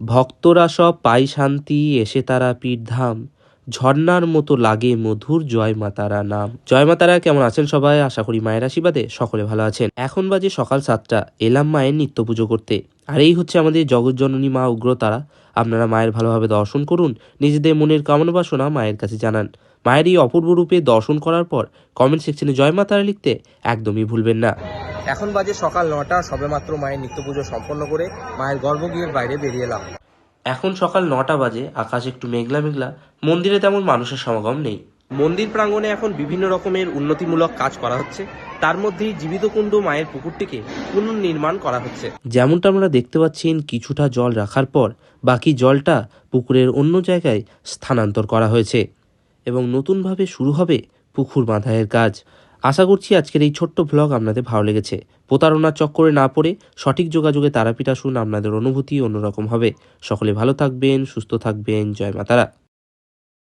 ভক্তরা সব পাই শান্তি এসে তারাপীঠ ধাম, ঝর্ণার মতো লাগে মধুর জয় মা তারা নাম। জয় মা তারা, কেমন আছেন সবাই? আশা করি মায়ের আশীর্বাদে সকলে ভালো আছেন। এখন বাজে সকাল 7টা, এলাম মায়ের নিত্য পুজো করতে। আর এই হচ্ছে আমাদের জগৎজননী মা উগ্রতারা। আপনারা মায়ের ভালোভাবে দর্শন করুন, নিজেদের মনের কামনা বাসনা মায়ের কাছে জানান। মায়ের এই অপূর্ব রূপে দর্শন করার পর কমেন্ট সেকশনে জয় মা তারা লিখতে একদমই ভুলবেন না। এখন বাজে সকাল 9টা, সবেমাত্র মায়ের নিত্য পুজো সম্পন্ন করে মায়ের গর্ভগৃহের বাইরে বেরিয়ে এলাম। এখন সকাল 9টা বাজে, আকাশ একটু মেঘলা মেঘলা, মন্দিরে তেমন মানুষের সমাগম নেই। মন্দির প্রাঙ্গণে এখন বিভিন্ন রকমের উন্নতিমূলক কাজ করা হচ্ছে, তার মধ্যেই জীবিত কুণ্ড মায়ের পুকুরটিকে পুনর্নির্মাণ করা হচ্ছে। যেমনটা আমরা দেখতে পাচ্ছেন, কিছুটা জল রাখার পর বাকি জলটা পুকুরের অন্য জায়গায় স্থানান্তর করা হয়েছে এবং নতুনভাবে শুরু হবে পুকুর বাঁধাইয়ের কাজ। আশা করছি আজকের এই ছোট্ট ভ্লগ আপনাদের ভালো লেগেছে। প্রতারণার চক্করে না পড়ে সঠিক যোগাযোগে তারাপীঠ আসুন, আপনাদের অনুভূতি অন্যরকম হবে। সকলে ভালো থাকবেন, সুস্থ থাকবেন। জয় মা তারা।